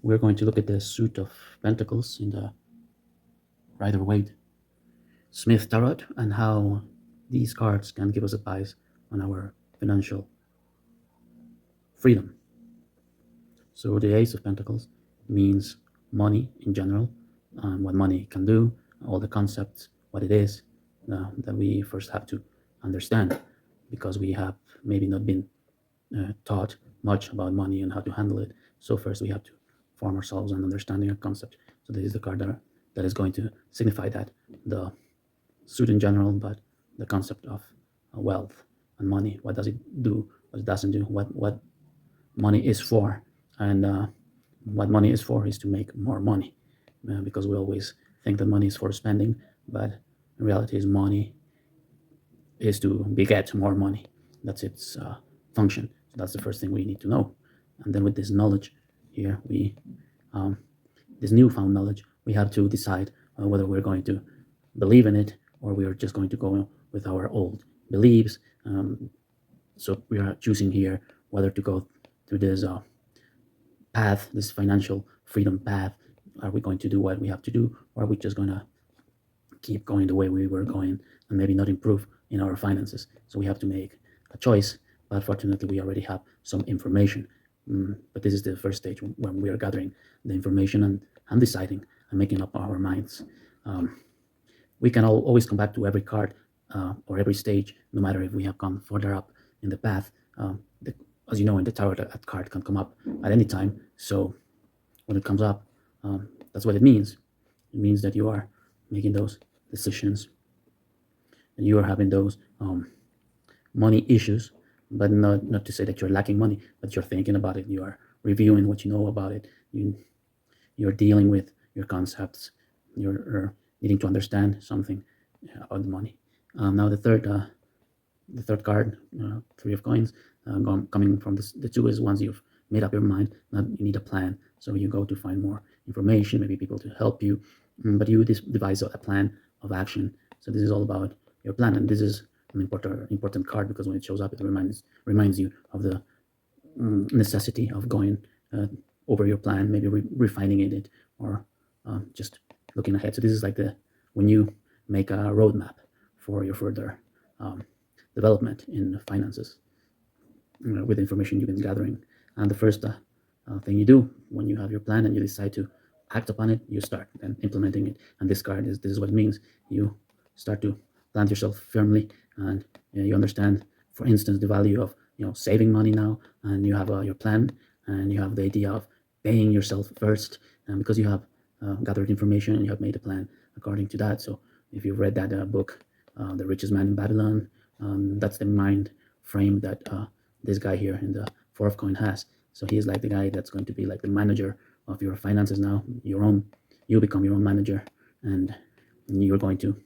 we're going to look at the suit of Pentacles in the Rider-Waite Smith Tarot and how these cards can give us advice on our financial freedom. So the Ace of Pentacles means money in general, what money can do, all the concepts, what it is, that we first have to understand, because we have maybe not been taught much about money and how to handle it. So first we have to form ourselves an understanding of concept. So this is the card that is going to signify that, the suit in general, but the concept of wealth and money. What does it do? What it doesn't do? What money is for? And what money is for is to make more money, because we always think that money is for spending, but in reality, is money is to beget more money. That's its function. So that's the first thing we need to know. And then with this knowledge here, this newfound knowledge, we have to decide whether we're going to believe in it or we are just going to go with our old beliefs. So we are choosing here whether to go through this path, this financial freedom path. Are we going to do what we have to do, or are we just going to keep going the way we were going and maybe not improve in our finances? So we have to make a choice, but fortunately we already have some information. But this is the first stage when we are gathering the information and deciding and making up our minds. We can always come back to every card or every stage, no matter if we have gone further up in the path. As you know, in the tarot, that card can come up at any time. So when it comes up, that's what it means. It means that you are making those decisions and you are having those money issues, but not to say that you're lacking money, but you're thinking about it. You are reviewing what you know about it. You're dealing with your concepts. You're needing to understand something about the money. Now the third card, Three of Coins, coming from the two, is once you've made up your mind, you need a plan. So you go to find more information, maybe people to help you, but you devise a plan of action. So this is all about your plan, and this is an important card because when it shows up, it reminds you of the necessity of going over your plan, maybe refining it, or just looking ahead. So this is like when you make a roadmap for your further development in finances with information you've been gathering. And the first thing you do when you have your plan and you decide to act upon it, you start then implementing it. And this card this is what it means. You start to plant yourself firmly, and you understand, for instance, the value of saving money now, and you have your plan, and you have the idea of paying yourself first, and because you have gathered information and you have made a plan according to that. So if you've read that book, The Richest Man in Babylon, that's the mind frame that this guy here in the Four of Coins has. So he's like the guy that's going to be like the manager of your finances now. You become your own manager, and you're going to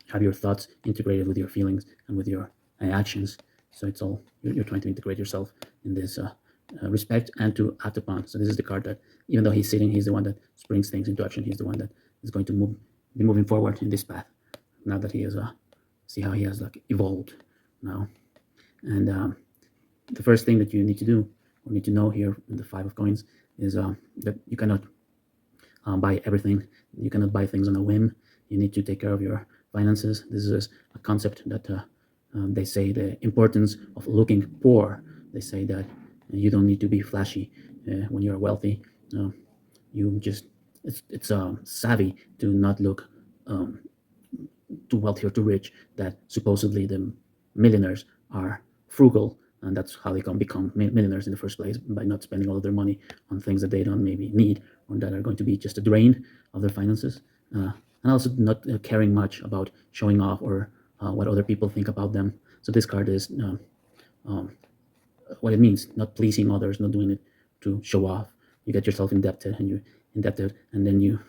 have your thoughts integrated with your feelings and with your actions. So it's all, you're trying to integrate yourself in this respect and to act upon. So this is the card that, even though he's sitting, he's the one that brings things into action. He's the one that is going to be moving forward in this path. Now that he has, see how he has like evolved now. And the first thing that you need to do, or need to know here in the Five of Coins, is that you cannot buy everything. You cannot buy things on a whim. You need to take care of your finances. This is a concept that they say the importance of looking poor. They say that you don't need to be flashy when you're wealthy. You just, it's savvy to not look too wealthy or too rich, that supposedly the millionaires are frugal, and that's how they can become millionaires in the first place, by not spending all of their money on things that they don't maybe need, or that are going to be just a drain of their finances, and also not caring much about showing off or what other people think about them. So this card is what it means: not pleasing others, not doing it to show off. You get yourself indebted, and then you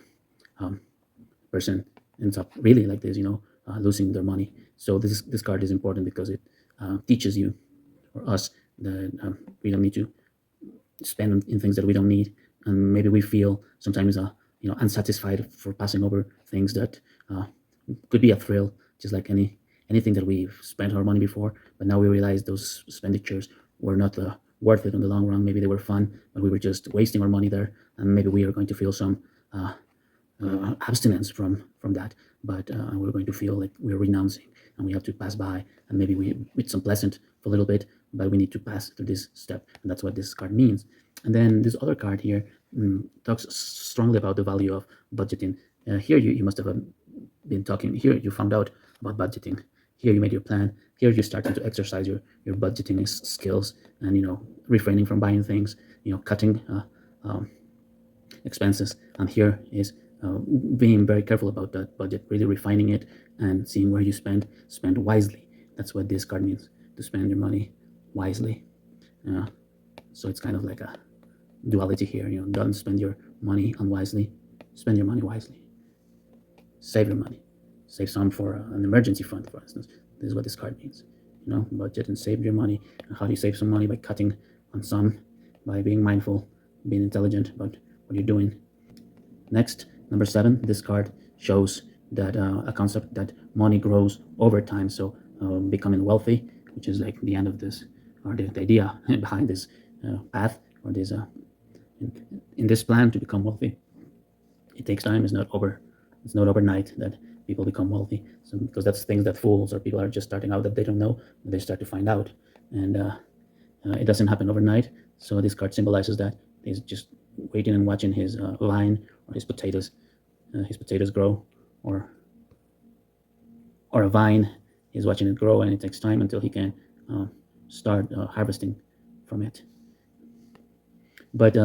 person ends up really like this, losing their money. So this card is important because it teaches you, or us, that we don't need to spend in things that we don't need, and maybe we feel sometimes unsatisfied for passing over things that could be a thrill, just like anything that we've spent our money before, but now we realize those expenditures were not worth it in the long run. Maybe they were fun, but we were just wasting our money there, and maybe we are going to feel some abstinence from that. But we're going to feel like we're renouncing, and we have to pass by, and maybe it's unpleasant for a little bit, but we need to pass through this step, and that's what this card means. And then this other card here talks strongly about the value of budgeting. Here you must have been talking. Here you found out about budgeting. Here you made your plan. Here you're starting to exercise your budgeting skills, and refraining from buying things, cutting expenses. And here is being very careful about that budget, really refining it and seeing where you spend wisely. That's what this card means, to spend your money wisely. So it's kind of like a duality here. Don't spend your money unwisely, spend your money wisely. Save your money, save some for an emergency fund, for instance. This is what this card means. Budget and save your money. And how do you save some money? By cutting on some, by being mindful, being intelligent about what you're doing. Next, number 7, this card shows that a concept that money grows over time. So becoming wealthy, which is like the end of this, or the idea behind this path, or this in this plan to become wealthy. It takes time. It's not overnight that people become wealthy. So because that's things that fools or people are just starting out that they don't know, they start to find out, and it doesn't happen overnight. So this card symbolizes that he's just waiting and watching his vine or his potatoes grow, or a vine. He's watching it grow, and it takes time until he can start harvesting from it. But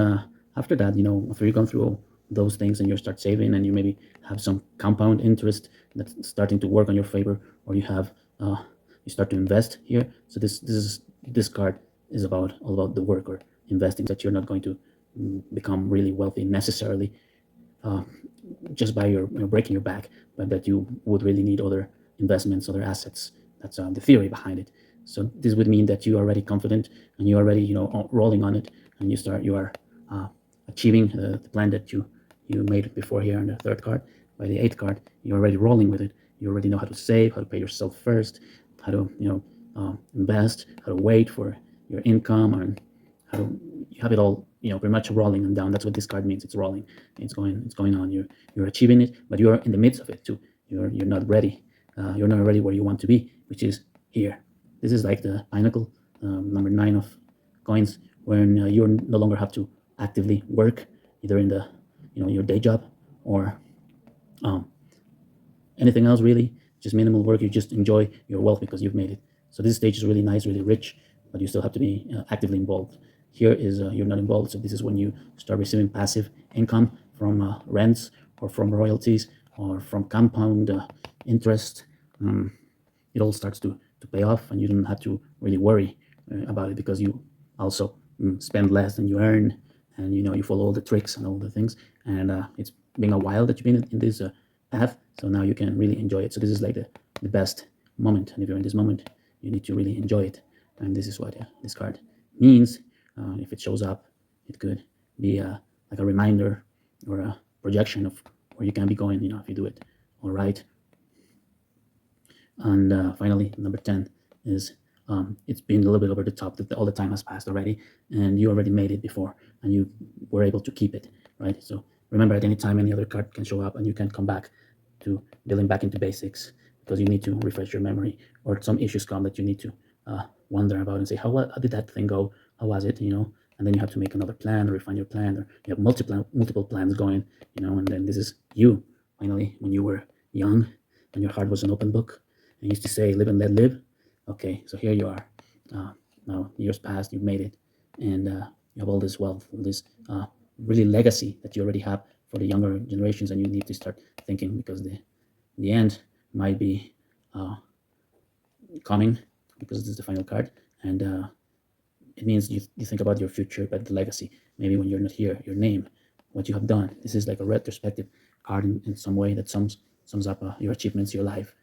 after that, after you've gone through all those things and you start saving, and you maybe have some compound interest that's starting to work on your favor, or you have you start to invest here. So this card is all about the work or investing, that you're not going to become really wealthy necessarily just by your breaking your back, but that you would really need other investments, other assets. That's the theory behind it. So this would mean that you are already confident, and you already rolling on it, and you are achieving the plan that you made before here on the 3rd card. By the 8th card, you're already rolling with it. You already know how to save, how to pay yourself first, how to invest, how to wait for your income, and how to you have it all pretty much rolling and down. That's what this card means. It's rolling. It's going on. You're achieving it, but you're in the midst of it too. You're not ready. You're not ready where you want to be, which is here. This is like the pinnacle, number 9 of coins, when you no longer have to actively work, either in the your day job or anything else, really. Just minimal work. You just enjoy your wealth because you've made it. So this stage is really nice, really rich, but you still have to be actively involved. Here is you're not involved. So this is when you start receiving passive income from rents, or from royalties, or from compound interest. It all starts to pay off, and you don't have to really worry about it, because you also spend less than you earn, and you follow all the tricks and all the things. And it's been a while that you've been in this path, so now you can really enjoy it. So this is like the best moment, and if you're in this moment, you need to really enjoy it. And this is what this card means. If it shows up, it could be like a reminder or a projection of where you can be going, if you do it all right. And finally, number 10 is it's been a little bit over the top, that all the time has passed already, and you already made it before, and you were able to keep it, right? So remember, at any time, any other card can show up, and you can come back to building back into basics, because you need to refresh your memory, or some issues come that you need to wonder about and say, how did that thing go? How was it? And then you have to make another plan, or refine your plan, or you have multiple plans going, and then this is you finally, when you were young, and your heart was an open book, and used to say, live and let live. Okay, so here you are. Now years passed, you've made it, and you have all this wealth, all this really legacy that you already have for the younger generations, and you need to start thinking, because the end might be coming, because this is the final card, and it means you think about your future, but the legacy, maybe when you're not here, your name, what you have done. This is like a retrospective card in some way that sums up your achievements, your life.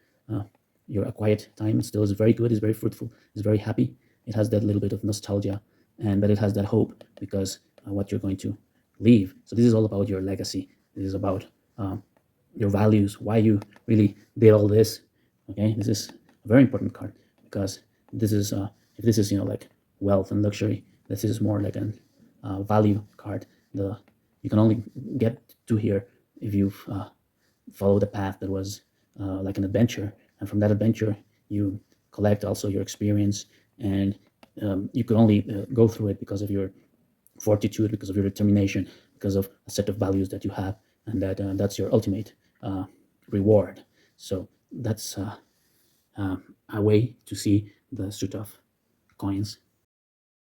Your quiet time still is very good, is very fruitful, is very happy. It has that little bit of nostalgia, but it has that hope, because what you're going to leave. So this is all about your legacy. This is about your values, why you really did all this. Okay, this is a very important card, because this is if this is like wealth and luxury, This is more like a value card. You can only get to here if you've followed a path that was like an adventure, and from that adventure you collect also your experience, and you can only go through it because of your fortitude, because of your determination, because of a set of values that you have, and that's your ultimate reward. So that's a way to see the suit of coins.